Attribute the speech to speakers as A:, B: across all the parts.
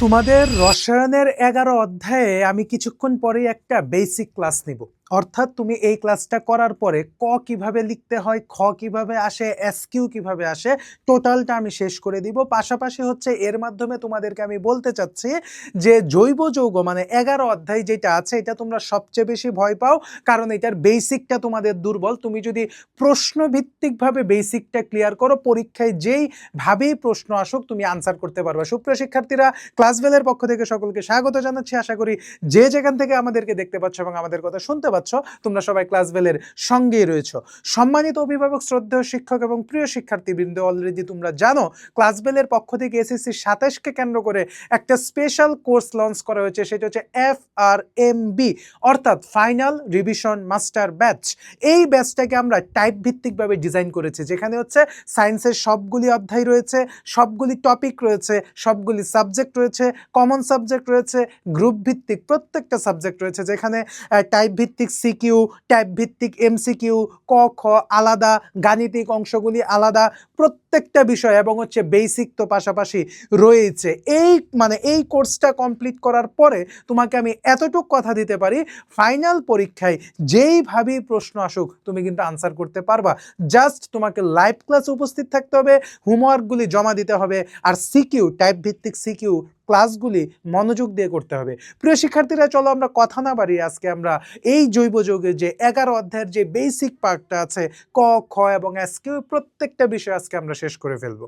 A: তোমাদের রসায়নের 11 অধ্যায়ে আমি কিছুক্ষণ পরেই একটা বেসিক ক্লাস নিব। অর্থাৎ তুমি এই ক্লাসটা করার পরে ক কিভাবে লিখতে হয়, খ কিভাবে আসে, এসকিউ কিভাবে আসে, টোটালটা আমি শেষ করে দিব। পাশাপাশি হচ্ছে এর মাধ্যমে তোমাদেরকে আমি বলতে চাচ্ছি যে জৈব যৌগ মানে 11 অধ্যায় যেটা আছে এটা তোমরা সবচেয়ে বেশি ভয় পাও, কারণ এটার বেসিকটা তোমাদের দুর্বল। তুমি যদি প্রশ্নভিত্তিকভাবে বেসিকটা ক্লিয়ার করো, পরীক্ষায় যেইভাবেই প্রশ্ন আসুক তুমি আনসার করতে পারবে। সুপ্রিয় শিক্ষার্থীরা, ক্লাসবেলের পক্ষ থেকে সকলকে স্বাগত জানাচ্ছি। আশা করি যে যেখান থেকে আমাদেরকে দেখতে পাচ্ছ এবং আমাদের কথা শুনতে পাচ্ছ তোমরা সবাই ক্লাসবেলের সঙ্গেই রয়েছো। সম্মানিত অভিভাবক, শ্রদ্ধেয় শিক্ষক এবং প্রিয় শিক্ষার্থীবৃন্দ, অলরেডি তোমরা জানো ক্লাসবেলের পক্ষ থেকে এসএসসি 27কে কেন্দ্র করে একটা স্পেশাল কোর্স লঞ্চ করা হয়েছে, সেটা হচ্ছে FRMB অর্থাৎ ফাইনাল রিভিশন মাস্টার ব্যাচ। এই ব্যাচটাকে আমরা টাইপ ভিত্তিকভাবে ডিজাইন করেছি, যেখানে হচ্ছে সায়েন্সের সবগুলি অধ্যায় রয়েছে, সবগুলি টপিক রয়েছে, সবগুলি সাবজেক্ট রয়েছে, কমন সাবজেক্ট রয়েছে, গ্রুপ ভিত্তিক প্রত্যেকটা সাবজেক্ট রয়েছে, যেখানে টাইপ ভিত্তিক সিকিউ, টাইপ ভিত্তিক এমসিকিউ, ক খ আলাদা, গাণিতিক অংশগুলি আলাদা, প্রত্যেকটা বিষয় এবং হচ্ছে বেসিক তো পাশাপাশি রয়েছে। এই কোর্সটা কমপ্লিট করার পরে তোমাকে আমি এতটুকু কথা দিতে পারি, ফাইনাল পরীক্ষায় যেইভাবেই প্রশ্ন আসুক তুমি কিন্তু আনসার করতে পারবা। জাস্ট তোমাকে লাইভ ক্লাসে উপস্থিত থাকতে হবে, হোমওয়ার্কগুলি জমা দিতে হবে, আর সিকিউ টাইপ ভিত্তিক সিকিউ ক্লাসগুলি মনোযোগ দিয়ে করতে হবে। প্রিয় শিক্ষার্থীরা, চলো আমরা কথা না বাড়িয়ে আজকে আমরা এই জৈব যৌগের যে 11 অধ্যায়ের যে বেসিক পার্টটা আছে, ক খ এবং এসকিউ প্রত্যেকটা বিষয় আজকে আমরা শেষ করে ফেলবো।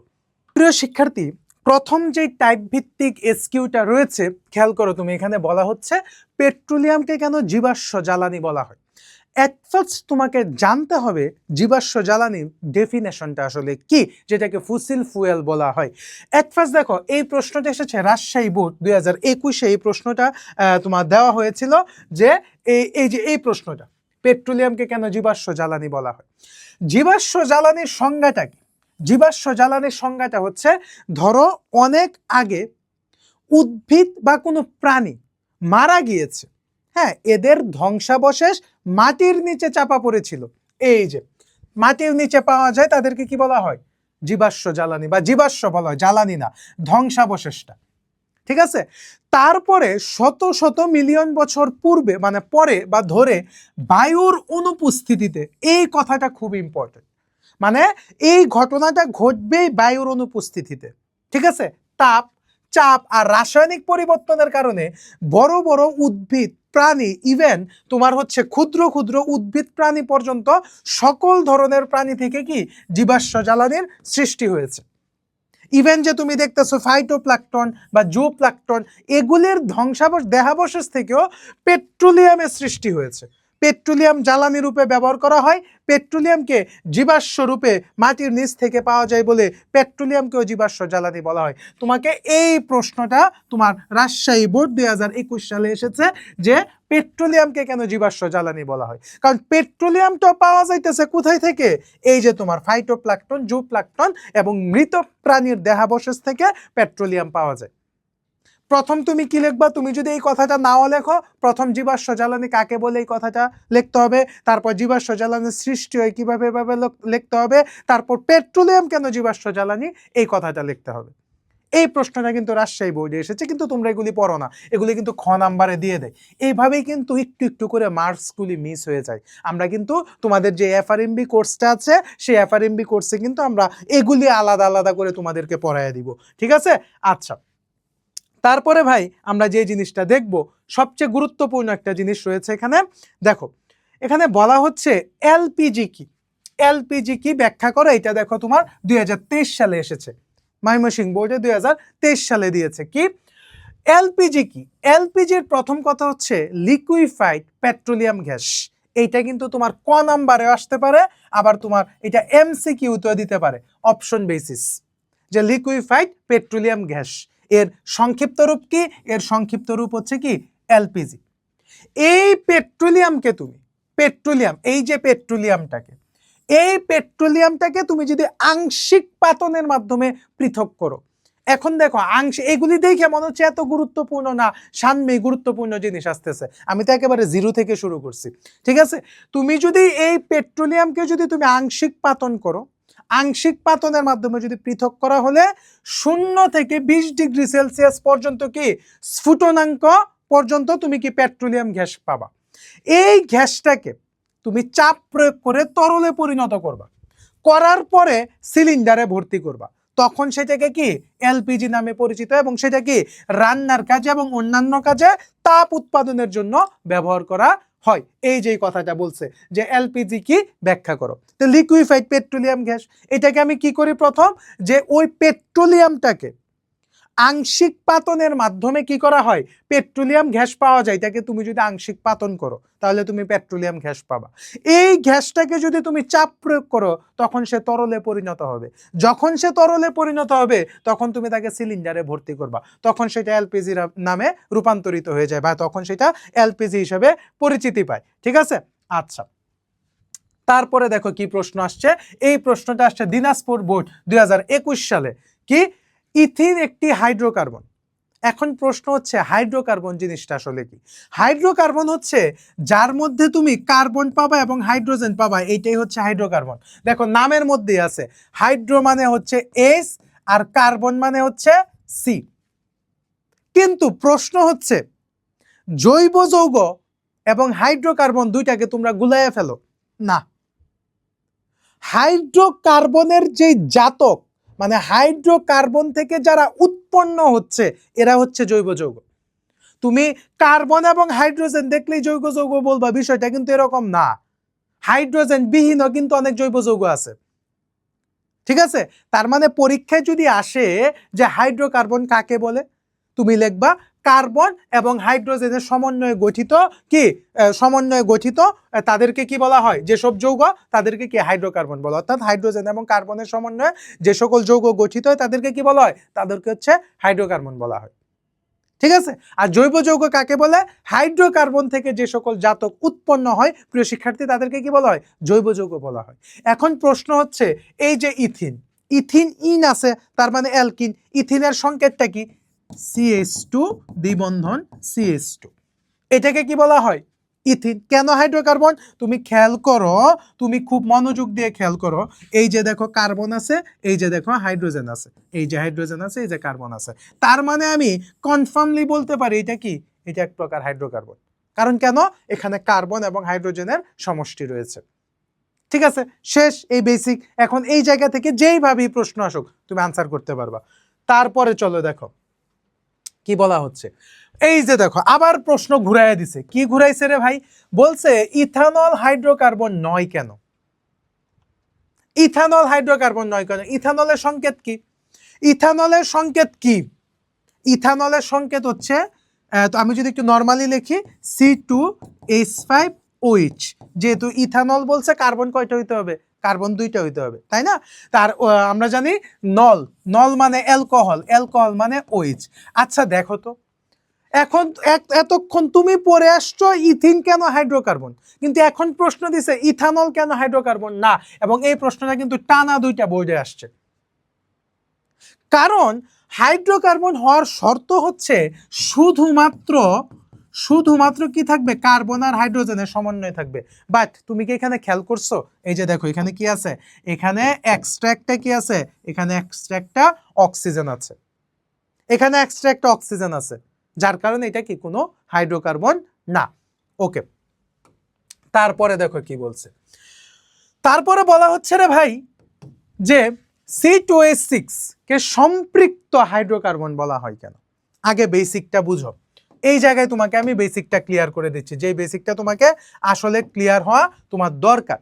A: প্রিয় শিক্ষার্থী, প্রথম যে টাইপ ভিত্তিক এসকিউটা রয়েছে, খেয়াল করো তুমি, এখানে বলা হচ্ছে পেট্রোলিয়ামকে কেন জীবাশ্ম জ্বালানি বলা হয়। এট ফার্স্ট তোমাকে জানতে হবে জীবাশ্ম জ্বালানির ডেফিনেশনটা আসলে কি, যেটাকে ফসিল ফুয়েল বলা হয়। এট ফার্স্ট দেখো, এই প্রশ্নটা এসেছে রাজশাহী বোর্ড 2021-এ। এই প্রশ্নটা তোমার দেওয়া হয়েছিল যে এই প্রশ্নটা, পেট্রোলিয়ামকে কেন জীবাশ্ম জ্বালানি বলা হয়। জীবাশ্ম জ্বালানির সংজ্ঞাটা কি? জীবাশ্ম জ্বালানির সংজ্ঞাটা হচ্ছে, ধরো অনেক আগে উদ্ভিদ বা কোনো প্রাণী মারা গিয়েছে, হ্যাঁ, এদের ধ্বংসাবশেষ মাটির নিচে চাপা পড়েছিল, এই যে মাটির নিচে পাওয়া যায়, তাদেরকে কি বলা হয়? জীবাশ্ম জ্বালানি বা জীবাশ্ম বলা হয়, জ্বালানি না, ধ্বংসাবশেষটা। ঠিক আছে, তারপরে শত শত মিলিয়ন বছর পূর্বে মানে পরে বা ধরে বায়ুর অনুপস্থিতিতে, এই কথাটা খুব ইম্পর্টেন্ট, মানে এই ঘটনাটা ঘটবেই বায়ুর অনুপস্থিতিতে। ঠিক আছে, তাপ, চাপ আর রাসায়নিক পরিবর্তনের কারণে বড় বড় উদ্ভিদ, প্রাণী, ইভেন তোমার হচ্ছে ক্ষুদ্র ক্ষুদ্র উদ্ভিদ প্রাণী পর্যন্ত সকল ধরনের প্রাণী থেকে কি জীবাশ্ম জ্বালানির সৃষ্টি হয়েছে। ইভেন যে তুমি দেখতেছো ফাইটোপ্লাঙ্কটন বা জুপ্লাঙ্কটন, এগুলির দেহাবশেষ থেকেও পেট্রোলিয়ামের সৃষ্টি হয়েছে। পেট্রোলিয়াম জ্বালানি রূপে ব্যবহার করা হয়, পেট্রোলিয়ামকে জীবাশ্ম রূপে মাটির নিচ থেকে পাওয়া যায় বলে পেট্রোলিয়ামকেও জীবাশ্ম জ্বালানি বলা হয়। তোমাকে এই প্রশ্নটা তোমার রাজশাহী বোর্ড 2021 সালে এসেছে যে পেট্রোলিয়ামকে কেন জীবাশ্ম জ্বালানি বলা হয়। কারণ পেট্রোলিয়ামটা পাওয়া যাইতেছে কোথায় থেকে? এই যে তোমার ফাইটোপ্লাঙ্কটন, জুপ্লাঙ্কটন এবং মৃত প্রাণীর দেহাবশেষ থেকে পেট্রোলিয়াম পাওয়া যায়। প্রথম তুমি কি লিখবা? তুমি যদি এই কথাটা নাও লেখো, প্রথম জীবাশ্ম জ্বালানি কাকে বলে এই কথাটা লিখতে হবে, তারপর জীবাশ্ম জ্বালানির সৃষ্টি হয় কিভাবে এভাবে লিখতে হবে, তারপর পেট্রোলিয়াম কেন জীবাশ্ম জ্বালানি এই কথাটা লিখতে হবে। এই প্রশ্নটা কিন্তু রাজশাহী বোর্ডে এসেছে, কিন্তু তোমরা এগুলি পড়ো না, এগুলি কিন্তু খ নাম্বারে দিয়ে দেয়। এইভাবেই কিন্তু একটু একটু করে মার্কসগুলি মিস হয়ে যায়। আমরা কিন্তু তোমাদের যে FRMB কোর্সটা আছে, সেই FRMB কোর্সে কিন্তু আমরা এগুলি আলাদা আলাদা করে তোমাদেরকে পড়াইয়া দিব। ঠিক আছে, আচ্ছা। তারপরে ভাই আমরা যে জিনিসটা দেখব, সবচেয়ে গুরুত্বপূর্ণ একটা জিনিস রয়েছে এখানে। দেখো, এখানে বলা হচ্ছে এলপিজি কি। এলপিজি কি ব্যাখ্যা করো, এটা দেখো তোমার 2023 সালে এসেছে, ময়মনসিংহ বোর্ডে 2023 সালে দিয়েছে। কি এলপিজি কি? এলপিজির প্রথম কথা হচ্ছে লিকুইফাইড পেট্রোলিয়াম গ্যাস। এইটা কিন্তু তোমার ক নাম্বারে আসতে পারে, আবার তোমার এটা এমসিকিউতেও দিতে পারে অপশন বেসিস, যে লিকুইফাইড পেট্রোলিয়াম গ্যাস এর সংক্ষিপ্ত রূপ কি? এর সংক্ষিপ্ত রূপ হচ্ছে কি এলপিজি। এই পেট্রোলিয়ামকে তুমি এই যে পেট্রোলিয়ামটাকে তুমি যদি আংশিক পাতনের মাধ্যমে পৃথক করো, এখন দেখো এগুলি দেখে মনে হচ্ছে এত গুরুত্বপূর্ণ না, সামনে গুরুত্বপূর্ণ জিনিস আসতেছে, আমি তো একেবারে জিরো থেকে শুরু করছি। ঠিক আছে, তুমি যদি এই পেট্রোলিয়ামকে যদি তুমি আংশিক পাতন করো, আংশিক পাতনের মাধ্যমে যদি পৃথক করা হলে 0 থেকে 20 ডিগ্রি সেলসিয়াস পর্যন্ত কি স্ফুটনাঙ্ক পর্যন্ত তুমি কি পেট্রোলিয়াম গ্যাস পাবা। এই গ্যাসটাকে তুমি চাপ প্রয়োগ করে তরলে পরিণত করবা, করার পরে সিলিন্ডারে ভর্তি করবা, তখন সেটাকে কি এলপিজি নামে পরিচিত, এবং সেটা কি রান্নার কাজে এবং অন্যান্য কাজে তাপ উৎপাদনের জন্য ব্যবহার করা হয়। এই যে কথাটা বলছে যে এলপিজি কি ব্যাখ্যা করো, তো লিকুইফাইড পেট্রোলিয়াম গ্যাস, এটাকে আমি কি করি প্রথম, যে ওই পেট্রোলিয়ামটাকে আংশিক পাতনের মাধ্যমে কি করা হয়, পেট্রোলিয়াম গ্যাস পাওয়া যায়। এটাকে তুমি যদি আংশিক পাতন করো তাহলে তুমি পেট্রোলিয়াম গ্যাস পাবা। এই গ্যাসটাকে যদি তুমি চাপ প্রয়োগ করো তখন সে তরলে পরিণত হবে, যখন সে তরলে পরিণত হবে তখন তুমি তাকে সিলিন্ডারে ভর্তি করবা, তখন সেটা এলপিজি নামে রূপান্তরিত হয়ে যায়, বা তখন সেটা এলপিজি হিসেবে পরিচিতি পায়। ঠিক আছে, আচ্ছা। তারপরে দেখো কি প্রশ্ন আসছে, এই প্রশ্নটা আসছে দিনাজপুর বোর্ড 2021 সালে। কি, ইথিন একটি হাইড্রোকার্বন। এখন প্রশ্ন হচ্ছে হাইড্রোকার্বন জিনিসটা আসলে কি। হাইড্রোকার্বন হচ্ছে যার মধ্যে তুমি কার্বন পাবা এবং হাইড্রোজেন পাবা, এইটাই হচ্ছে হাইড্রোকার্বন। দেখো নামের মধ্যেই আছে, হাইড্রো মানে হচ্ছে এস আর কার্বন মানে হচ্ছে সি। কিন্তু প্রশ্ন হচ্ছে জৈব যৌগ এবং হাইড্রোকার্বন দুইটাকে তোমরা গুলাইয়া ফেলো না। হাইড্রোকার্বনের যে জাতক, মানে হাইড্রোকার্বন থেকে যারা উৎপন্ন হচ্ছে এরা হচ্ছে জৈব যৌগ। তুমি কার্বন এবং হাইড্রোজেন দেখলেই জৈব যৌগ বলবা, বিষয়টা কিন্তু এরকম না। হাইড্রোজেন বিহীনও কিন্তু অনেক জৈব যৌগ আছে। ঠিক আছে, তার মানে পরীক্ষায় যদি আসে যে হাইড্রোকার্বন কাকে বলে, তুমি লিখবা কার্বন এবং হাইড্রোজেনের সমন্বয়ে গঠিত কি সমন্বয়ে গঠিত তাদেরকে কি বলা হয়, যেসব যৌগ তাদেরকে কি হাইড্রোকার্বন বলা হয়। অর্থাৎ হাইড্রোজেন এবং কার্বনের সমন্বয়ে যে সকল যৌগ গঠিত হয় তাদেরকে কি বলা হয়, তাদেরকে হচ্ছে হাইড্রোকার্বন বলা হয়। ঠিক আছে, আর জৈব যৌগ কাকে বলে, হাইড্রোকার্বন থেকে যে সকল জাতক উৎপন্ন হয় প্রিয় শিক্ষার্থী তাদেরকে কি বলা হয়, জৈব যৌগ বলা হয়। এখন প্রশ্ন হচ্ছে এই যে ইথিন, ইথিন ইন আছে তার মানে অ্যালকিন, ইথিনের সংকেতটা কি, CH2 দ্বিবন্ধন CH2, এটাকে কি বলা হয়, ইথিন। কেন হাইড্রোকার্বন, তুমি খেয়াল করো, তুমি খুব মনোযোগ দিয়ে খেয়াল করো, এই যে দেখো কার্বন আছে, এই যে দেখো হাইড্রোজেন আছে, এই যে হাইড্রোজেন আছে, এই যে কার্বন আছে, তার মানে আমি কনফার্মলি বলতে পারি এটা কি, এটা এক প্রকার হাইড্রোকার্বন। কারণ কেন, এখানে কার্বন এবং হাইড্রোজেনের সমষ্টি রয়েছে। ঠিক আছে, শেষ এই বেসিক। এখন এই জায়গা থেকে যেইভাবেই প্রশ্ন আসুক তুমি আনসার করতে পারবা। তারপরে চলো দেখো কি বলা হচ্ছে, এই যে দেখো আবার প্রশ্ন ঘুরাইয়া দিছে। কি ঘুরাইছে রে ভাই, বলছে ইথানল হাইড্রোকার্বন নয় কেন। ইথানল হাইড্রোকার্বন নয় কেন, ইথানলের সংকেত কি, ইথানলের সংকেত কি, ইথানলের সংকেত হচ্ছে তো আমি যদি একটু নরমালি লিখি C2H5OH, যেহেতু ইথানল বলছে কার্বন কয়টা হইতে হবে, কার্বন 2টা হইতে হবে, তাই না। তার আমরা জানি নল, নল মানে অ্যালকোহল, অ্যালকোহল মানে OH। আচ্ছা দেখো তো, এখন এতক্ষণ তুমি পড়ে আসছো ইথিন কেন হাইড্রোকার্বন, কিন্তু এখন প্রশ্ন দিছে ইথানল কেন হাইড্রোকার্বন না, এবং এই প্রশ্নটা কিন্তু টানা 2টা বোর্ডে আসছে। কারণ হাইড্রোকার্বন হওয়ার শর্ত হচ্ছে শুধুমাত্র কি থাকবে, কার্বন আর হাইড্রোজেনের সমন্বয় থাকবে। বাট তুমি কি এখানে খেয়াল করছো, এই যে দেখো এখানে কি আছে, এখানে এক্সট্রা কি আছে, এখানে এক্সট্রা অক্সিজেন আছে, এখানে এক্সট্রা অক্সিজেন আছে, যার কারণে এটা কি কোনো হাইড্রোকার্বন না। ওকে, তারপরে দেখো কি বলছে, তারপরে বলা হচ্ছে রে ভাই যে C2H6 কে সম্পৃক্ত হাইড্রোকার্বন বলা হয় কেন। আগে বেসিকটা বুঝো, এই জায়গায় তোমাকে আমি বেসিকটা ক্লিয়ার করে দিচ্ছি, যে বেসিকটা তোমাকে আসলে ক্লিয়ার হওয়া তোমার দরকার।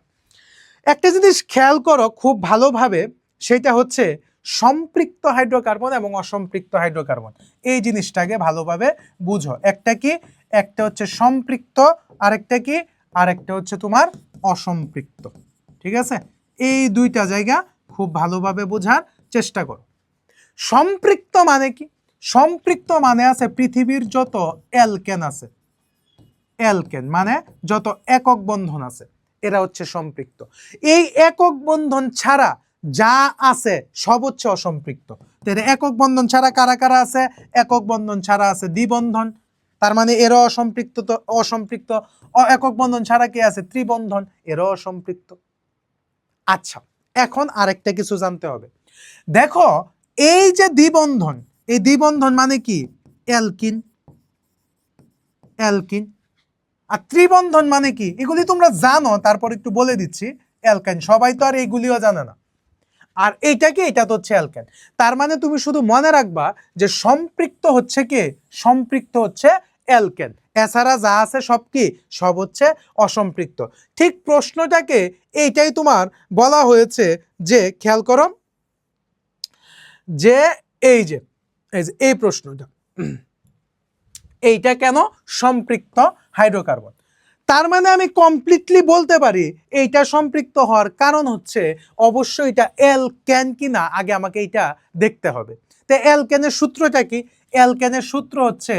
A: একটা জিনিস খেয়াল করো খুব ভালোভাবে, সেটা হচ্ছে সম্পৃক্ত হাইড্রোকার্বন এবং অসম্পৃক্ত হাইড্রোকার্বন, এই জিনিসটাকে ভালোভাবে বুঝো। একটা কি, একটা হচ্ছে সম্পৃক্ত, আরেকটা কি, আরেকটা হচ্ছে তোমার অসম্পৃক্ত। ঠিক আছে, এই দুইটা জায়গা খুব ভালোভাবে বোঝার চেষ্টা করো। সম্পৃক্ত মানে কি, সম্পৃক্ত মানে আছে পৃথিবীর যত অ্যালকেন আছে, অ্যালকেন মানে যত একক বন্ধন আছে এরা হচ্ছে সম্পৃক্ত। এই একক বন্ধন ছাড়া যা আছে সব হচ্ছে অসম্পৃক্ত। একক বন্ধন ছাড়া কারা কারা আছে, একক বন্ধন ছাড়া আছে দ্বিবন্ধন, তার মানে এরা অসম্পৃক্ত, তো অসম্পৃক্ত। একক বন্ধন ছাড়া কি আছে, ত্রিবন্ধন, এরা অসম্পৃক্ত। আচ্ছা, এখন আরেকটা কিছু জানতে হবে। দেখো এই যে দ্বিবন্ধন, এই দ্বিবন্ধন মানে কি? অ্যালকিন। অ্যালকিন। আর ত্রিবন্ধন মানে কি? এগুলি তোমরা জানো, তারপর একটু বলে দিচ্ছি। অ্যালকাইন। সবাই তো আর এগুলিও জানে না। আর এইটা কি? এটা তো হচ্ছে অ্যালকেন। তার মানে তুমি শুধু মনে রাখবা যে সম্পৃক্ত হচ্ছে কি? সম্পৃক্ত হচ্ছে অ্যালকেন। এছাড়া যা আছে সব কি? সব হচ্ছে অসম্পৃক্ত। ঠিক প্রশ্নটাকে এইটাই তোমার বলা হয়েছে যে, খেয়াল করো যে এই যে এই প্রশ্নটা, এইটা কেন সম্পৃক্ত হাইড্রোকার্বন? তার মানে আমি কমপ্লিটলি বলতে পারি এইটা সম্পৃক্ত হওয়ার কারণ হচ্ছে অবশ্যই এটা অ্যালকেন কিনা আগে আমাকে এটা দেখতে হবে। তো অ্যালকেনের সূত্রটা কি? অ্যালকেনের সূত্র হচ্ছে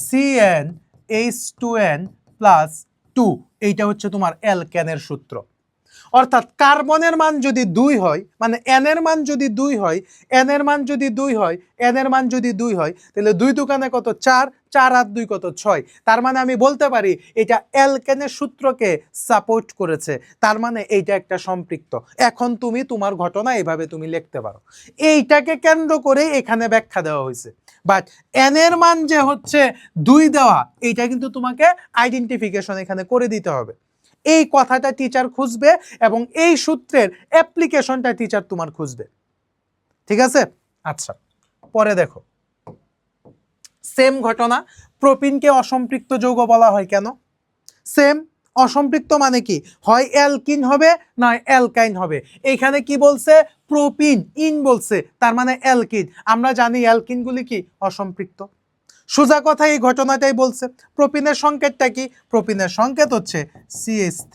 A: CnH2n+2। এইটা হচ্ছে তোমার অ্যালকেনের সূত্র। অর্থাৎ কার্বনের মান যদি 2 হয়, মানে n এর মান যদি 2 হয়, n এর মান যদি 2 হয়, n এর মান যদি 2 হয়, তাহলে 2 দোকানে কত? 4, 4 আর 2 কত? 6। তার মানে আমি বলতে পারি এটা অ্যালকেনের সূত্রকে সাপোর্ট করেছে। তার মানে এইটা একটা সম্পৃক্ত। এখন তুমি তোমার ঘটনা এভাবে তুমি লিখতে পারো। এইটাকে কেন্দ্র করে এখানে ব্যাখ্যা দেওয়া হয়েছে। বাট n এর মান যে হচ্ছে 2 দেওয়া, এইটা কিন্তু তোমাকে আইডেন্টিফিকেশন এখানে করে দিতে হবে। এই কথাটা টিচার খুঁজবে এবং এই সূত্রের অ্যাপ্লিকেশনটা টিচার তোমার খুঁজবে। ঠিক আছে? আচ্ছা, পরে দেখো সেম ঘটনা। প্রোপিনকে অসম্পৃক্ত যৌগ বলা হয় কেন? সেম। অসম্পৃক্ত মানে কি? হয় অ্যালকিন হবে না অ্যালকাইন হবে। এইখানে কি বলছে? প্রোপিন। ইন বলছে, তার মানে অ্যালকিন। আমরা জানি অ্যালকিনগুলি কি? অসম্পৃক্ত। সোজা কথা এই ঘটনাটাই বলছে। প্রোপিনের সংকেতটা কি? প্রোপিনের সংকেত হচ্ছে CH3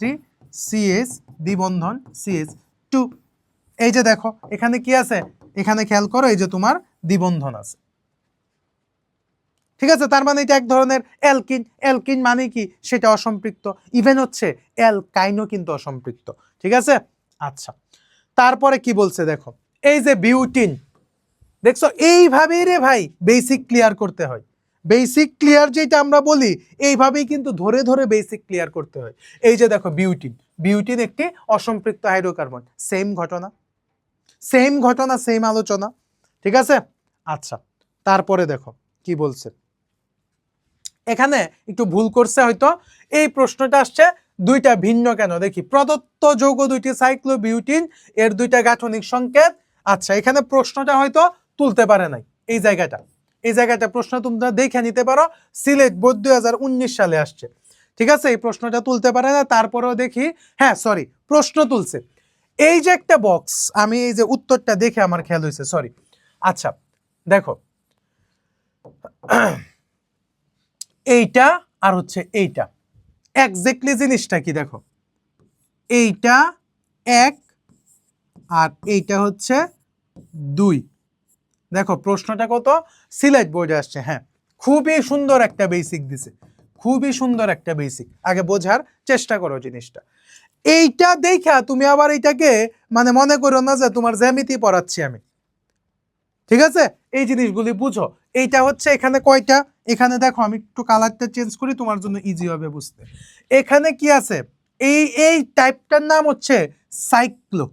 A: CH দ্বিবন্ধন CH2। এই যে দেখো এখানে কি আছে? এখানে খেয়াল করো, এই যে তোমার দ্বিবন্ধন আছে। ঠিক আছে? তার মানে এটা এক ধরনের অ্যালকিন। অ্যালকিন মানে কি? সেটা অসম্পৃক্ত। ইভেন হচ্ছে অ্যালকাইনও কিন্তু অসম্পৃক্ত। ঠিক আছে? আচ্ছা, তারপরে কি বলছে দেখো, এই যে বিউটিন, দেখছো এইভাবেই রে ভাই বেসিক ক্লিয়ার করতে হয়। বেসিক ক্লিয়ার যেটা আমরা বলি, এইভাবেই কিন্তু ধরে ধরে বেসিক ক্লিয়ার করতে হয়। এই যে দেখো বিউটিন, বিউটিন একটি অসম্পৃক্ত হাইড্রোকার্বন। সেম ঘটনা, সেম ঘটনা, সেম আলোচনা। ঠিক আছে? আচ্ছা, তারপরে দেখো কি বলছে। এখানে একটু ভুল করছে হয়তো। এই প্রশ্নটা আসছে দুইটা ভিন্ন কেন, দেখি। প্রদত্ত যৌগ দুইটি সাইক্লোবিউটিন, এর দুইটা গাঠনিক সংকেত। আচ্ছা, এখানে প্রশ্নটা হয়তো তুলতে পারে নাই। এই জায়গাটা প্রশ্ন তোমরা দেখে নিতে পারো। সিলেট বোর্ড 2019 সালে আসছে। ঠিক আছে? এই প্রশ্নটা তুলতে পারে না, তারপরেও দেখি। হ্যাঁ সরি, প্রশ্ন তুলছে। এই যে একটা বক্স, আমি এই যে উত্তরটা দেখে আমার খেয়াল হয়েছে, সরি। আচ্ছা দেখো, এইটা আর হচ্ছে এইটা এক্স্যাক্টলি জিনিসটা কি? দেখো এইটা 1 আর এইটা হচ্ছে 2। দেখো প্রশ্নটা কত? সিলেট বোর্ডে আসছে। হ্যাঁ, খুবই সুন্দর একটা বেসিক দিছে, খুবই সুন্দর একটা বেসিক। আগে বোঝার চেষ্টা করো জিনিসটা। এইটা দেখা তুমি আবার এইটাকে মানে মনে করো না যে তোমার জ্যামিতি পড়াচ্ছি আমি। ঠিক আছে? এই জিনিসগুলি বুঝো। এইটা হচ্ছে এখানে কয়টা? এখানে দেখো আমি একটু কালারটা চেঞ্জ করি তোমার জন্য ইজি হবে বুঝতে। এখানে কি আছে? এই টাইপটার নাম হচ্ছে সাইক্লো।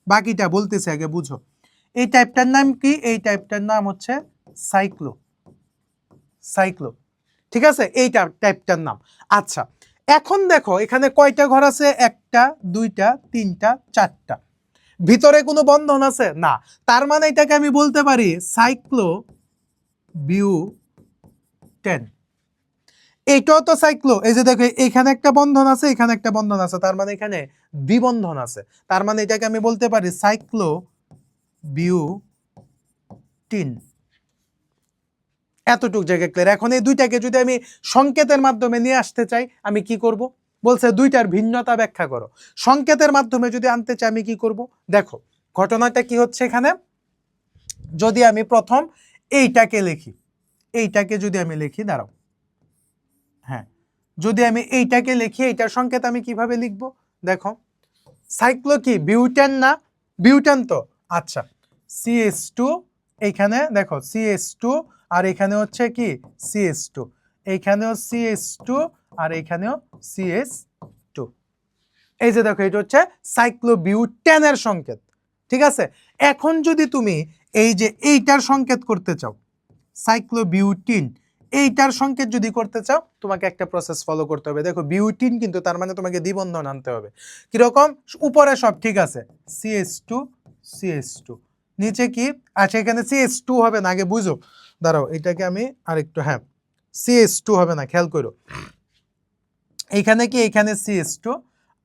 A: বাকিটা বলতেছে, আগে বুঝো। এই টাইপটার নাম কি? এই টাইপটার নাম হচ্ছে সাইক্লো। সাইক্লো। ঠিক আছে? এই টাইপটার নাম। আচ্ছা, এখন দেখো এখানে কয়টা ঘর আছে? 1টা 2টা 3টা 4টা। ভিতরে কোনো বন্ধন আছে না। তার মানে এটাকে আমি বলতে পারি সাইক্লো বিউটেন। এইটাও তো সাইক্লো। এই যে দেখো এখানে একটা বন্ধন আছে, এখানে একটা বন্ধন আছে, তার মানে এখানে দ্বিবন্ধন আছে। তার মানে এটাকে আমি বলতে পারি সাইক্লো বিউটিন। এতটুক জায়গায় ক্লিয়ার। এখন এই দুইটাকে যদি আমি সংকেতের মাধ্যমে নিয়ে আসতে চাই, আমি কি করব? বলছে দুইটার ভিন্নতা ব্যাখ্যা করো। সংকেতের মাধ্যমে যদি আনতে চাই আমি কি করব? দেখো ঘটনাটা কি হচ্ছে এখানে। যদি আমি প্রথম এইটাকে লিখি, এইটাকে যদি আমি লিখি, দাঁড়াও, হ্যাঁ, যদি আমি এইটাকে লিখি, এইটার সংকেত আমি কিভাবে লিখব? দেখো সাইক্লো কি? বিউটেন না? বিউটেন তো। আচ্ছা, CH2, এইখানে দেখো CH2, আর এখানে হচ্ছে কি? CH2, এইখানেও CH2, আর এইখানেও CH2। এই যে দেখো এটা হচ্ছে সাইক্লোবিউটেনের সংকেত। ঠিক আছে, এখন যদি তুমি এই যে এইটার সংকেত করতে চাও, সাইক্লোবিউটিন, এইটার সংকেত যদি করতে চাও তোমাকে একটা প্রসেস ফলো করতে হবে। দেখো বিউটিন কিন্তু, তার মানে তোমাকে দ্বিবন্ধন আনতে হবে। কিরকম? উপরে সব ঠিক আছে, CH2 CH2, নিচে কি? আচ্ছা এখানে CH2 হবে না, আগে বুঝো, দাঁড়াও এটাকে আমি আরেকটু, হ্যাঁ CH2 হবে না, খেয়াল করো এইখানে কি, এইখানে CH2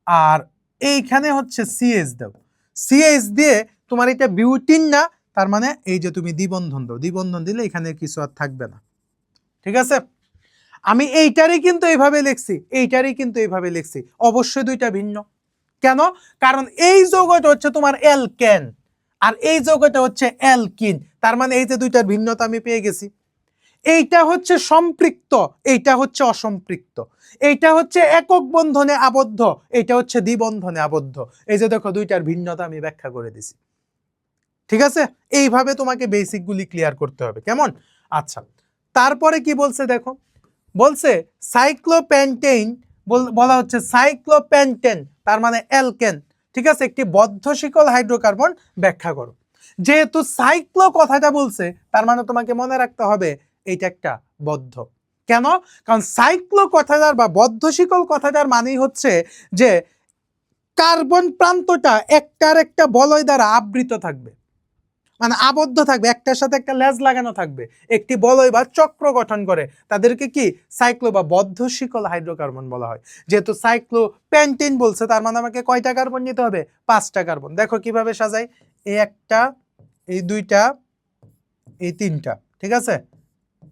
A: আর এইখানে হচ্ছে CH দাও, CH দিয়ে তোমার এটা বিউটিন না, তার মানে এই যে তুমি দ্বিবন্ধন দাও, দ্বিবন্ধন দিলে এখানে কিছু আর থাকবে না। ঠিক আছে, আমি এইটারই কিন্তু এইভাবে লিখছি, এইটারই কিন্তু এইভাবে লিখছি, অবশ্যই দুইটা ভিন্ন। কেন? কারণ এই যৌগটা হচ্ছে তোমার অ্যালকেন আর এই যৌগটা হচ্ছে অ্যালকিন, তার মানে এই যে দুইটার ভিন্নতা আমি পেয়ে গেছি। এইটা হচ্ছে সম্পৃক্ত, এইটা হচ্ছে অসম্পৃক্ত, এইটা হচ্ছে একক বন্ধনে আবদ্ধ, এইটা হচ্ছে দ্বিবন্ধনে আবদ্ধ। এই যে দেখো দুইটার ভিন্নতা আমি ব্যাখ্যা করে দিছি। ঠিক আছে, এইভাবে তোমাকে বেসিকগুলি ক্লিয়ার করতে হবে, কেমন? আচ্ছা, তারপরে কি বলছে দেখো, বলছে সাইক্লোপেন্টেন, বলা হচ্ছে সাইক্লোপেন্টেন, তার মানে অ্যালকেন। ঠিক আছে, একটি বদ্ধ শিকল হাইড্রোকার্বন ব্যাখ্যা করো। যেহেতু সাইক্লো কথাটা বলছে, তার মানে তোমাকে মনে রাখতে হবে এইটা একটা বদ্ধ। কেন? কারণ সাইক্লো কথাটার বা বদ্ধ শিকল কথাটার মানেই হচ্ছে যে কার্বন প্রান্তটা একটার একটা বলয় দ্বারা আবৃত থাকবে, মানে আবদ্ধ থাকবে, একটার সাথে একটা লেজ লাগানো থাকবে, একটি বলয় বা চক্র গঠন করে, তাদেরকে কি সাইক্লো বা বদ্ধ শিকল হাইড্রোকার্বন বলা হয়। যেহেতু সাইক্লো পেন্টিন বলছে, তার মানে আমাকে কয়টা কার্বন নিতে হবে? 5টা কার্বন। দেখো কিভাবে সাজাই, এই একটা, এই দুইটা, এই তিনটা, ঠিক আছে,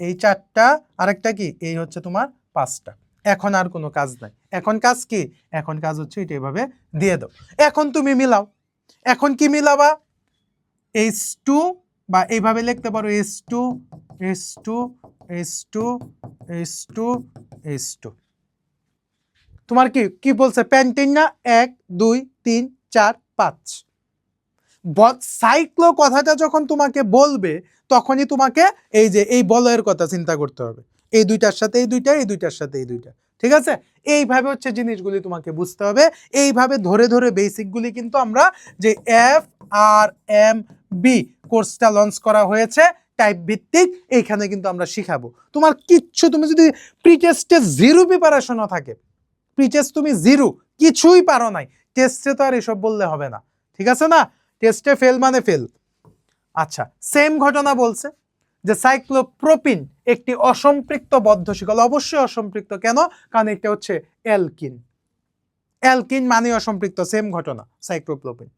A: এই 4টা, আরেকটা কি, এই হচ্ছে তোমার 5টা। এখন আর কোনো কাজ নাই, এখন কাজ কি? এখন কাজ হচ্ছে এটা এভাবে দিয়ে দাও। এখন তুমি মিলাও, এখন কি মিলাবা? H2, বা এইভাবে লিখতে পারো H2 H2 H2 H2 H2। তোমার কি কি বলছে? পেন্টেন না? 1 2 3 4 5। সাইক্লো কথাটা যখন তোমাকে বলবে, তখনই তোমাকে এই যে এই বলয়ের কথা চিন্তা করতে হবে, এই দুইটার সাথে এই দুইটা, এই দুইটার সাথে এই দুইটা। ঠিক আছে, এইভাবে হচ্ছে জিনিসগুলি তোমাকে বুঝতে হবে। এইভাবে ধরে ধরে বেসিকগুলি কিন্তু আমরা যে FRMB কোর্সটা লঞ্চ করা হয়েছে টাইপ ভিত্তিক, এইখানে কিন্তু আমরা শিখাবো। তোমার কিচ্ছু, তুমি যদি প্রি টেস্টে 0 প্রিপারেশনও থাকে, প্রি টেস্ট তুমি 0, কিছুই পারো নাই, টেস্টে তো আর এসব বললে হবে না। ঠিক আছে না, টেস্টে ফেল মানে ফেল। আচ্ছা, সেম ঘটনা বলছে যে সাইক্লোপ্রোপিন একটি অসম্পৃক্ত বদ্ধ শিকল, অবশ্যই অসম্পৃক্ত। কেন? কারণ এটা হচ্ছে অ্যালকিন, অ্যালকিন মানে অসম্পৃক্ত। সেম ঘটনা সাইক্লোপ্রোপিন,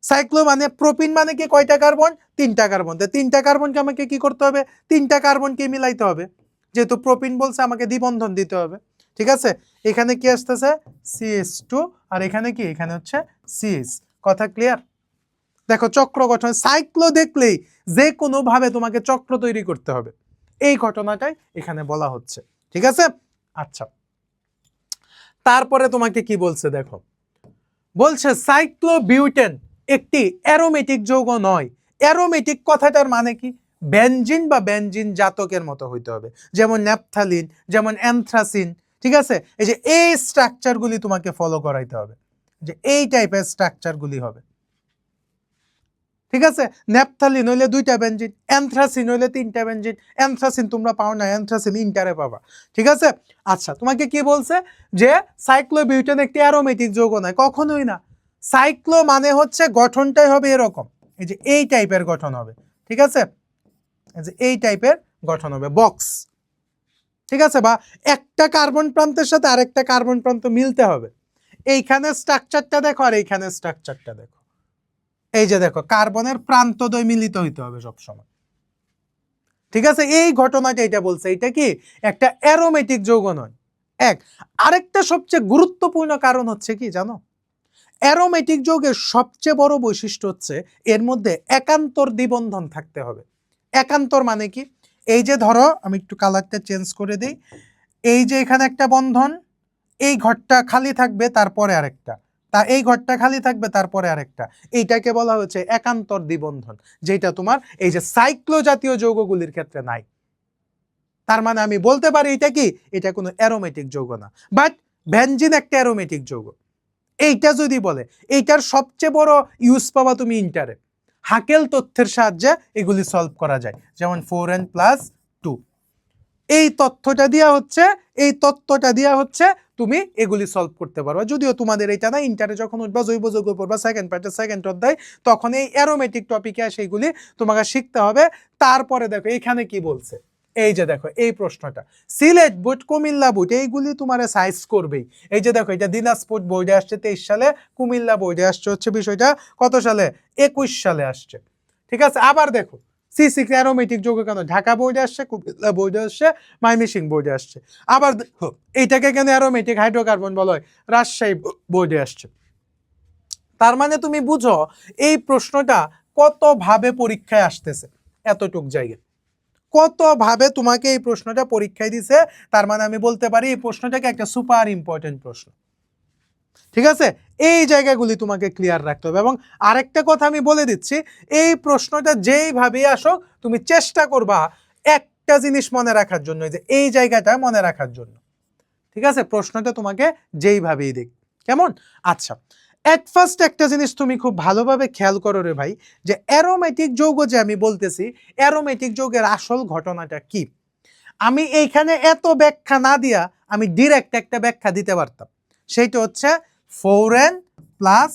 A: সাইক্লো মানে প্রোপিন মানে কি, কয়টা কার্বন? 3টা কার্বন। 3টা কার্বনকে আমাকে কি করতে হবে? 3টা কার্বনকে মিলাইতে হবে, যেহেতু প্রোপিন বলছে আমাকে দ্বিবন্ধন দিতে হবে। ঠিক আছে, এখানে কি আসতেছে? CH2, আর এখানে কি, এখানে হচ্ছে CH। কথা ক্লিয়ার? দেখো চক্র গঠন, সাইক্লো দেখলেই যে কোনো ভাবে তোমাকে চক্র তৈরি করতে হবে, এই ঘটনাটাই এখানে বলা হচ্ছে। ঠিক আছে, আচ্ছা, তারপরে তোমাকে কি বলছে দেখো, বলছে সাইক্লোবিউটেন একটি অ্যারোমেটিক যৌগ নয়। অ্যারোমেটিক কথাটার মানে কি? বেনজিন বা বেনজিন জাতকের মতো হইতে হবে, যেমন ন্যাপথালিন, যেমন অ্যানথ্রাসিন। ঠিক আছে, এই যে এই স্ট্রাকচারগুলি তোমাকে ফলো করাইতে হবে, যে এই টাইপের স্ট্রাকচারগুলি হবে। ঠিক আছে, ন্যাপথালিন হইলে 2টা বেনজিন, অ্যানথ্রাসিন হইলে 3টা বেনজিন। অ্যানথ্রাসিন তোমরা পাও না, অ্যানথ্রাসিন ইন্টারে পাবা। ঠিক আছে, আচ্ছা, তোমাকে কি বলছে? যে সাইক্লোবিউটেন একটি অ্যারোমেটিক যৌগ নয়, কখনোই না। সাইক্লো মানে হচ্ছে গঠনটাই হবে এরকম, এই যে এই টাইপের গঠন হবে। ঠিক আছে, এই যে এই টাইপের গঠন হবে, বক্স। ঠিক আছে, বা একটা কার্বন প্রান্তের সাথে আরেকটা কার্বন প্রান্ত মিলতে হবে। এইখানে স্ট্রাকচারটা দেখো আর এইখানে স্ট্রাকচারটা দেখো, এই যে দেখো কার্বনের প্রান্তদ্বয় মিলিত হইতে হবে সবসময়। ঠিক আছে, এই ঘটনাটা এটা বলছে, এটা কি একটা অ্যারোমেটিক যৌগ নয়। এক, আরেকটা সবচেয়ে গুরুত্বপূর্ণ কারণ হচ্ছে কি জানো? অ্যারোমেটিক যৌগের সবচেয়ে বড় বৈশিষ্ট্য হচ্ছে এর মধ্যে একান্তর দ্বিবন্ধন থাকতে হবে। একান্তর মানে কি? এই যে ধরো আমি একটু কালারটা চেঞ্জ করে দিই, এই যে এখানে একটা বন্ধন, এই ঘরটা খালি থাকবে, তারপরে আরেকটা, তা এই ঘরটা খালি থাকবে, তারপরে আরেকটা, এইটাকে বলা হচ্ছে একান্তর দ্বিবন্ধন, যেটা তোমার এই যে সাইক্লো জাতীয় যৌগগুলির ক্ষেত্রে নাই। তার মানে আমি বলতে পারি এটা কি, এটা কোনো অ্যারোমেটিক যৌগ না। বাট বেনজিন একটা অ্যারোমেটিক যৌগ, এইটা যদি বলে, এইটার সবচেয়ে বড় ইউজ পাবা তুমি ইন্টারে। হাকেল তথ্যের সাহায্যে এগুলি সলভ করা যায়, যেমন 4n + 2। এই তথ্যটা দেওয়া হচ্ছে তুমি এগুলি সলভ করতে পারবা। যদিও তোমাদের এটা না, ইন্টারে যখন উঠবা জৈব যৌগ পড়বা সেকেন্ড পার্টের সেকেন্ড অধ্যায়, তখন এই অ্যারোমেটিক টপিকে সেইগুলি তোমাকে শিখতে হবে। তারপরে দেখো এখানে কি বলছে, এই যে দেখো এই প্রশ্নটা, সিলেট বোর্ড, কুমিল্লা বোর্ড, এইগুলি তোমার সাইজ করবেই। এই যে দেখো এটা দিনাজপুর বোর্ডে আসছে 23 সালে, কুমিল্লা বোর্ডে আসছে হচ্ছে বিষয়টা কত সালে, 21 সালে আসছে। ঠিক আছে, আবার দেখো C6 অ্যারোমেটিক যৌগ কেন ঢাকা বোর্ডে আসছে, কুমিল্লা বোর্ডে আসছে, ময়মনসিংহ বোর্ডে আসছে। আবার দেখো এইটাকে কেন অ্যারোমেটিক হাইড্রোকার্বন বলা হয়, রাজশাহী বোর্ডে আসছে। তার মানে তুমি বুঝো এই প্রশ্নটা কতভাবে পরীক্ষায় আসতেছে, এতটুক জায়গায় কতভাবে তোমাকে এই প্রশ্নটা পরীক্ষায় দিছে। তার মানে আমি বলতে পারি এই প্রশ্নটাকে একটা সুপার ইম্পর্টেন্ট প্রশ্ন। ঠিক আছে, এই জায়গাগুলি তোমাকে ক্লিয়ার রাখতে হবে। এবং আরেকটা কথা আমি বলে দিচ্ছি, এই প্রশ্নটা যেইভাবেই আসো তুমি চেষ্টা করবা একটা জিনিস মনে রাখার জন্য, যে এই জায়গাটা মনে রাখার জন্য। ঠিক আছে, প্রশ্নটা তোমাকে যেইভাবেই দেখ কেমন। আচ্ছা, এট ফার্স্ট একটা জিনিস তুমি খুব ভালোভাবে খেয়াল করো রে ভাই, যে অ্যারোমেটিক যৌগ যে আমি বলতেছি, অ্যারোমেটিক যৌগের আসল ঘটনাটা কি। আমি এইখানে এত ব্যাখ্যা না দিয়া আমি ডিরেক্ট একটা ব্যাখ্যা দিতে পারতাম, সেইটা হচ্ছে 4n +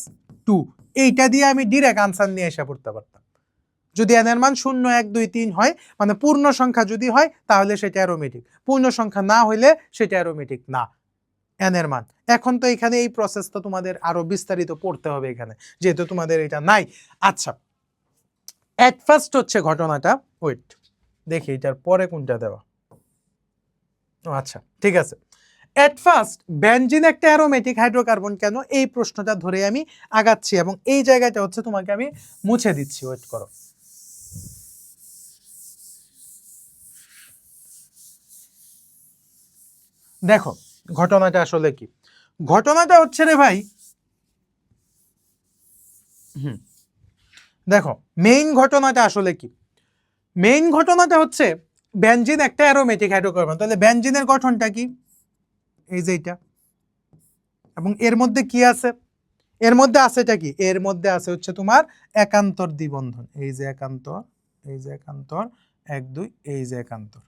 A: 2। এইটা দিয়ে আমি ডিরেক্ট আনসার নিয়ে এসে পড়তে পারতাম। যদি n এর মান 0 1 2 3 হয়, মানে পূর্ণ সংখ্যা যদি হয় তাহলে সেটা অ্যারোমেটিক, পূর্ণ সংখ্যা না হইলে সেটা অ্যারোমেটিক না n এর মান। এখন তো এখানে এই প্রসেসটা তোমাদের আরো বিস্তারিত পড়তে হবে এখানে, যেহেতু তোমাদের এটা নাই। আচ্ছা, এট ফার্স্ট হচ্ছে ঘটনাটা, ওয়েট দেখি এটার পরে কোনটা দেওয়া। আচ্ছা ঠিক আছে, এট ফার্স্ট বেনজিন একটা অ্যারোমেটিক হাইড্রোকার্বন কেন, এই প্রশ্নটা ধরে আমি আগাচ্ছি এবং এই জায়গাটা হচ্ছে তোমাকে আমি মুছে দিচ্ছি, ওয়েট করো। দেখো ঘটনাটা আসলে কি, ঘটনাটা হচ্ছে রে ভাই, দেখো মেইন ঘটনাটা আসলে কি, মেইন ঘটনাটা হচ্ছে বেনজিন একটা অ্যারোমেটিক হাইড্রোকার্বন, তাহলে বেনজিনের গঠনটা কি, এই যে এটা, এবং এর মধ্যে কি আছে, এর মধ্যে আছেটা কি, এর মধ্যে আছে হচ্ছে তোমার একান্তর দ্বিবন্ধন, এই যে একান্তর, এই যে একান্তর 1 2, এই যে একান্তর।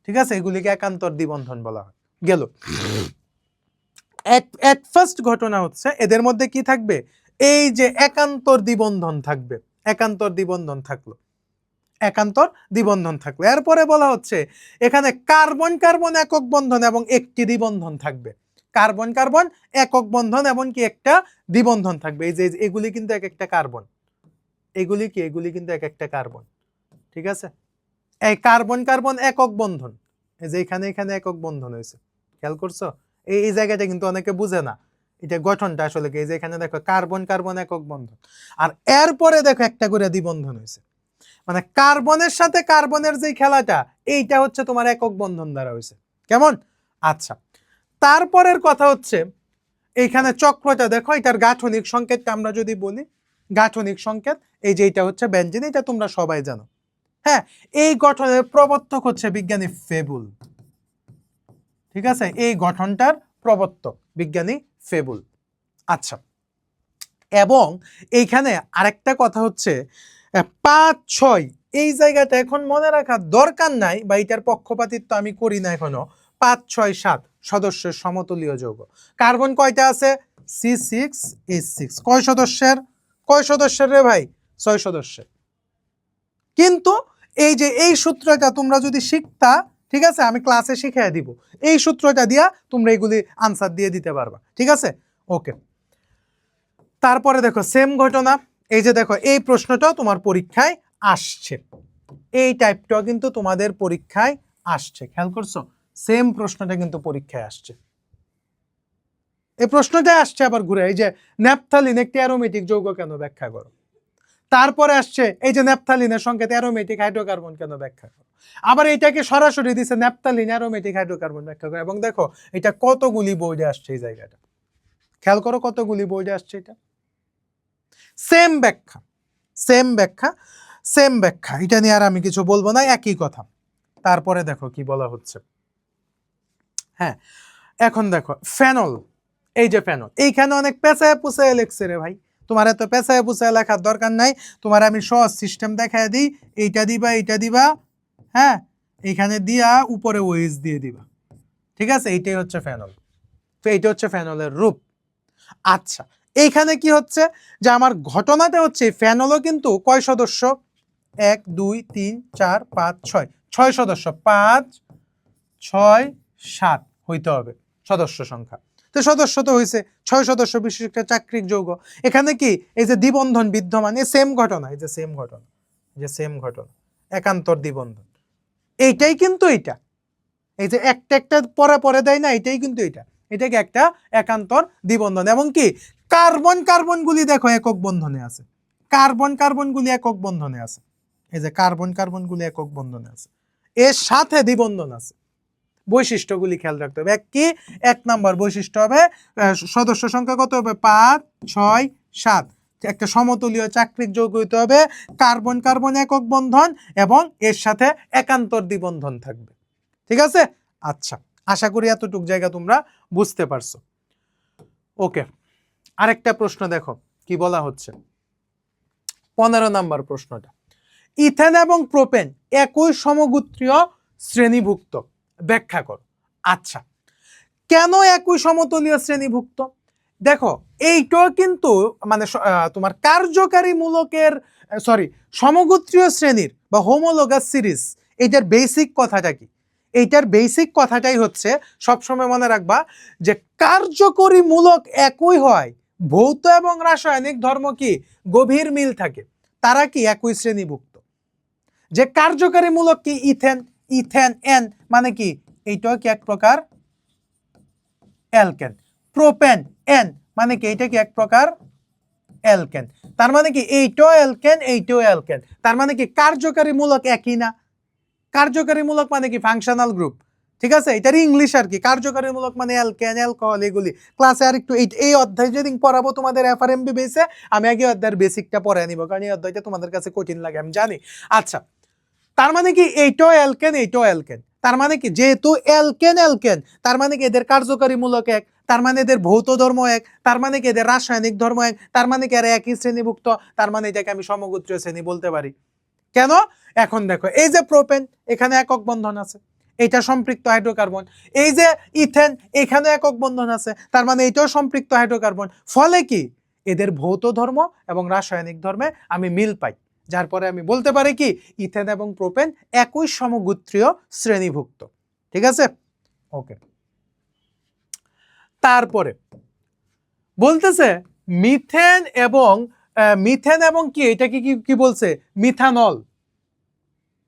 A: ঠিক আছে, এগুলিকে একান্তর দ্বিবন্ধন বলা হয়। গেল, এট ফার্স্ট ঘটনা হচ্ছে এদের মধ্যে কি থাকবে, এই যে একান্তর দ্বিবন্ধন থাকবে, একান্তর দ্বিবন্ধন থাকলো, একান্তর দ্বিবন্ধন থাকলো। এরপরে বলা হচ্ছে এখানে কার্বন কার্বন একক বন্ধন এবং একটি দ্বিবন্ধন থাকবে, কার্বন কার্বন একক বন্ধন এবং কি একটা দ্বিবন্ধন থাকবে। এই যে এগুলি কিন্তু এক একটা কার্বন, এগুলি কি, এগুলি কিন্তু এক একটা কার্বন। ঠিক আছে, এই কার্বন কার্বন একক বন্ধন, এই যে এখানে এখানে একক বন্ধন হয়েছে, খেয়াল করছো, এই জায়গাটা কিন্তু অনেকে বুঝে না, এটা গঠনটা আসলে কি, এই যে এখানে দেখো কার্বন কার্বন একক বন্ধন, আর এরপরে দেখো একটা করে দ্বিবন্ধন হয়েছে, মানে কার্বনের সাথে কার্বনের যে খেলাটা, এইটা হচ্ছে তোমার একক বন্ধন দ্বারা হয়েছে। কেমন? আচ্ছা, তারপরের কথা হচ্ছে এইখানে চক্রটা দেখো, এটার গাঠনিক সংকেতটা আমরা যদি বলি, গাঠনিক সংকেত এই যে এটা হচ্ছে বেনজিন, এটা তোমরা সবাই জানো। হ্যাঁ, এই গঠনের প্রবর্তক হচ্ছে বিজ্ঞানী ফেবুল। ঠিক আছে, এই গঠনটার প্রবর্তক বিজ্ঞানী ফেবুল। আচ্ছা, এবং এইখানে আরেকটা কথা হচ্ছে 5 6, এই জায়গাটা এখন মনে রাখার দরকার নাই, বা এটার পক্ষপাতিত্ব আমি করি না এখনো। 5 6 7 সদস্যের সমতুলীয় যৌগ, কার্বন কয়টা আছে, C6H6, কয় সদস্যের, কয় সদস্যের রে ভাই, 6 সদস্যের। কিন্তু এই যে এই সূত্রটা তোমরা যদি শিখতা, ঠিক আছে, আমি ক্লাসে শিখিয়ে দিব, এই সূত্রটা দিয়া তোমরা এগুলি আনসার দিয়ে দিতে পারবা। ঠিক আছে, ওকে। তারপরে দেখো সেম ঘটনা, এই যে দেখো এই প্রশ্নটাও তোমার পরীক্ষায় আসছে, এই টাইপটাও কিন্তু তোমাদের পরীক্ষায় আসছে, খেয়াল করছো, সেম প্রশ্নটা কিন্তু পরীক্ষায় আসছে, এই প্রশ্নটাই আসছে আবার ঘুরে, এই যে ন্যাপথালিন একটি অ্যারোমেটিক যৌগ কেন ব্যাখ্যা করো। তারপরে আসছে এই যে ন্যাপথালিনের সংকেত অ্যারোমেটিক হাইড্রোকার্বন কেন ব্যাখ্যা করো। আবার এটাকে সরাসরি দিছে ন্যাপথালিন অ্যারোমেটিক হাইড্রোকার্বন ব্যাখ্যা করো। এবং দেখো এটা কতগুলি বোর্ডে আসছে, এই জায়গাটা খেয়াল করো, কতগুলি বোর্ডে আসছে, এটা সেম ব্যাখ্যা, সেম ব্যাখ্যা, সেম ব্যাখ্যা, এটা নিয়ে আর আমি কিছু বলবো না, একই কথা। তারপরে দেখো কি বলা হচ্ছে, হ্যাঁ এখন দেখো ফেনল, এই যে ফেনল, এইখানে অনেক পেঁচায় পুচায় লেখছে রে ভাই, তোমার এত পেঁচায় পুচায় লেখার দরকার নাই, তোমার আমি সহজ সিস্টেম দেখায় দিই। এইটা দিবা, এইটা দিবা, হ্যাঁ, এইখানে দিয়া উপরে ওএইচ দিয়ে দিবা, ঠিক আছে? এইটাই হচ্ছে ফেনল। তো এইটা হচ্ছে ফেনলের রূপ। আচ্ছা, এইখানে কি হচ্ছে যে আমার ঘটনাটা হচ্ছে ফেনলও কিন্তু কয় সদস্য, 1 2 3 4 5 6, 6 সদস্য, 5 6 7 হইতে হবে সদস্য সংখ্যা। তো সদস্য তো হয়েছে 6 সদস্য বিশিষ্ট একটা চাক্রিক যৌগ। এখানে কি এই যে দ্বিবন্ধন বিদ্যমান, এই সেম ঘটনা, এই যে সেম ঘটনা, এই যে সেম ঘটনা, একান্তর দ্বিবন্ধন, এইটাই কিন্তু এইটা, এই যে একটা একটা পরে পরে দেয় না, এটাই কিন্তু এটা, এটাকে একটা একান্তর দ্বিবন্ধন। এবং কি কার্বন কার্বন গুলি দেখো একক বন্ধনে আছে, কার্বন কার্বন গুলি একক বন্ধনে আছে, এই যে কার্বন কার্বন গুলি একক বন্ধনে আছে, এর সাথে দ্বিবন্ধন আছে। বৈশিষ্ট্যগুলি খেয়াল রাখতে হবে। এক নাম্বার বৈশিষ্ট্য হবে সদস্য সংখ্যা কত হবে, 5 6 7, একটা সমতুলীয় চাক্রিক যৌগ হইতে হবে, কার্বন কার্বন একক বন্ধন এবং এর সাথে একান্তর দ্বিবন্ধন থাকবে, ঠিক আছে? আচ্ছা, আশা করি এতটুক জায়গা তোমরা বুঝতে পারছো। ওকে, আরেকটা প্রশ্ন দেখো কি বলা হচ্ছে, 15 নাম্বার প্রশ্নটা, ইথেন এবং প্রোপেন একই সমগোত্রীয় শ্রেণীভুক্ত, ব্যাখ্যা করো। আচ্ছা, কেন একই সমতলীয় শ্রেণীভুক্ত? দেখো এইটাও কিন্তু মানে তোমার কার্যকারী মূলকের সমগোত্রীয় শ্রেণীর বা হোমোলোগাস সিরিজ, এইটার বেসিক কথাটা কি? এইটার বেসিক কথাটাই হচ্ছে সবসময় মনে রাখবা যে কার্যকরী মূলক একই হয়, ভৌত এবং রাসায়নিক ধর্ম কি গভীর মিল থাকে, তারা কি একই শ্রেণীভুক্ত। যে কার্যকারী মূলক কি ইথেন, ইথেন এন মানে কি এইটাও কি এক প্রকার অ্যালকেন, প্রোপেন এন মানে কি এটা কি এক প্রকার অ্যালকেন, তার মানে কি এইটাও অ্যালকেন এইটাও অ্যালকেন, তার মানে কি কার্যকারী মূলক একই না। কার্যকারী মূলক মানে কি ফাংশনাল গ্রুপ, ঠিক আছে? এটার ইংলিশ আর কি, কার্যকারী মূলক মানে অ্যালকেন অ্যালকোহল এগুলি। ক্লাসে আর একটু এই অধ্যায় যেদিন পড়াবো তোমাদের এফআরএমবি বেসে, আমি আগে অধ্যায়ের বেসিকটা পড়ে নিব, কারণ এই অধ্যায়টা তোমাদের কাছে কঠিন লাগে আমি জানি। আচ্ছা, তার মানে কি এইটাও অ্যালকেন এইটাও অ্যালকেন, তার মানে কি যেহেতু অ্যালকেন অ্যালকেন, তার মানে কি এদের কার্যকারী মূলক এক, তার মানে এদের ভৌত ধর্ম এক, তার মানে কি এদের রাসায়নিক ধর্ম এক, তার মানে কি এরা একই শ্রেণীভুক্ত, তার মানে এটাকে আমি সমগোত্রীয় শ্রেণী বলতে পারি। কেন? এখন দেখো এই যে প্রোপেন, এখানে একক বন্ধন আছে, এটা সম্পৃক্ত হাইড্রোকার্বন। এই যে ইথেন, এখানে একক বন্ধন আছে, তার মানে এটাও সম্পৃক্ত হাইড্রোকার্বন। ফলে কি এদের ভৌত ধর্ম এবং রাসায়নিক ধর্মে আমি মিল পাই, যার পরে আমি বলতে পারি কি ইথেন এবং প্রোপেন একই সমগোত্রীয় শ্রেণীভুক্ত, ঠিক আছে? ওকে, তারপরে বলতেছে মিথেন এবং কি এটাকে কি বলছে, মিথানল,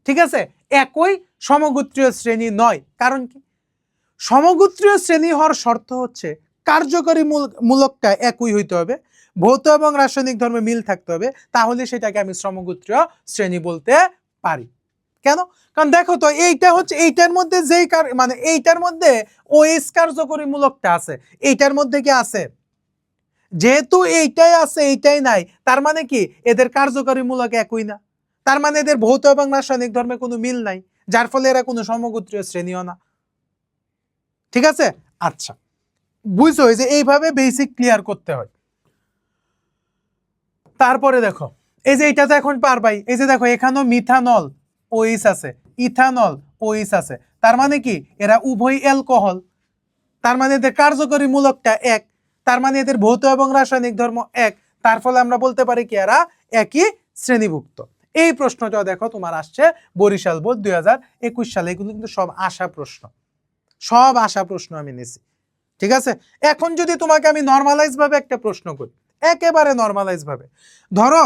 A: ঠিক আছে, একই সমগোত্রীয় শ্রেণী নয়। কারণ কি? সমগোত্রীয় শ্রেণী হওয়ার শর্ত হচ্ছে কার্যকরী মূলকটা একই হইতে হবে, ভৌত এবং রাসায়নিক ধর্মে মিল থাকতে হবে, তাহলে সেটাকে আমি সমগোত্রীয় শ্রেণী বলতে পারি। কেন? কারণ দেখো তো এইটা হচ্ছে এইটার মধ্যে যেই মানে এইটার মধ্যে ওএস কার্যকরী মূলকটা আছে, এইটার মধ্যে কি আছে? যেহেতু এইটাই আছে এইটাই নাই, তার মানে কি এদের কার্যকরী মূলক একই না, তার মানে এদের ভৌত এবং রাসায়নিক ধর্মে কোনো মিল নাই, যার ফলে এরা কোনো সমগোত্রীয় শ্রেণীও না, ঠিক আছে? আচ্ছা, বুঝছো যে এইভাবে বেসিক ক্লিয়ার করতে হয়। তারপরে দেখো এই যে এটা তো এখন পারবাই, এই যে দেখো এখানেও মিথানল ওইস আছে, ইথানল ওইস আছে, তার মানে কি এরা উভয় অ্যালকোহল, তার মানে এদের কার্যকরী মূলকটা এক, তার মানে এদের ভৌত এবং রাসায়নিক ধর্ম এক, তার ফলে আমরা বলতে পারি কি এরা একই শ্রেণীভুক্ত। এই প্রশ্নটা দেখো তোমার আসছে বরিশাল বোর্ড 2021 সালে, এগুলো কিন্তু সব আশা প্রশ্ন, সব আশা প্রশ্ন আমি নিছি, ঠিক আছে? এখন যদি তোমাকে আমি নরমালাইজ ভাবে একটা প্রশ্ন করি, একেবারে নরমালাইজ ভাবে, ধরো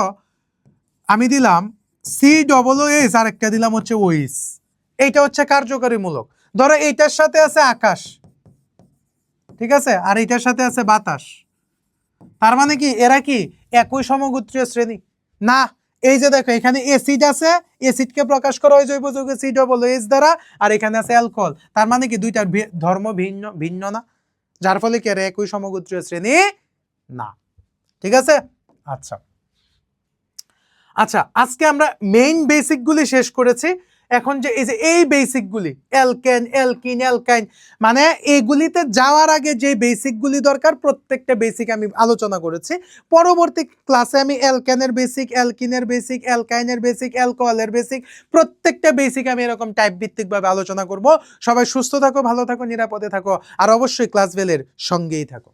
A: আমি দিলাম COOH আর একটা দিলাম হচ্ছে ওইস, এইটা হচ্ছে কার্যকরী মূলক, ধরো এইটার সাথে আছে আকাশ, ঠিক আছে, আর এইটার সাথে আছে বাতাস, তার মানে কি এরা কি একই সমগোত্রীয় শ্রেণী না? এই যে দেখো এখানে অ্যাসিড আছে, অ্যাসিডকে প্রকাশ করা হয় জৈব যৌগ COOH দ্বারা, আর এখানে আছে অ্যালকোহল, তার মানে কি দুইটার ধর্ম ভিন্ন ভিন্ন না, যার ফলে কি এরা একই সমগোত্রীয় শ্রেণী না, ঠিক আছে? আচ্ছা আচ্ছা, আজকে আমরা মেইন বেসিক গুলি শেষ করেছি, এখন যে এই বেসিকগুলি অ্যালকেন, অ্যালকিন, অ্যালকাইন, মানে এগুলিতে যাওয়ার আগে যে বেসিকগুলি দরকার প্রত্যেকটা বেসিক আমি আলোচনা করেছি। পরবর্তী ক্লাসে আমি অ্যালকেনের বেসিক, অ্যালকিনের বেসিক, অ্যালকাইনের বেসিক, অ্যালকোহলের বেসিক, প্রত্যেকটা বেসিক আমি এরকম টাইপ ভিত্তিকভাবে আলোচনা করব। সবাই সুস্থ থাকো, ভালো থাকো, নিরাপদে থাকো, আর অবশ্যই ক্লাস বেলের সঙ্গেই থাকো।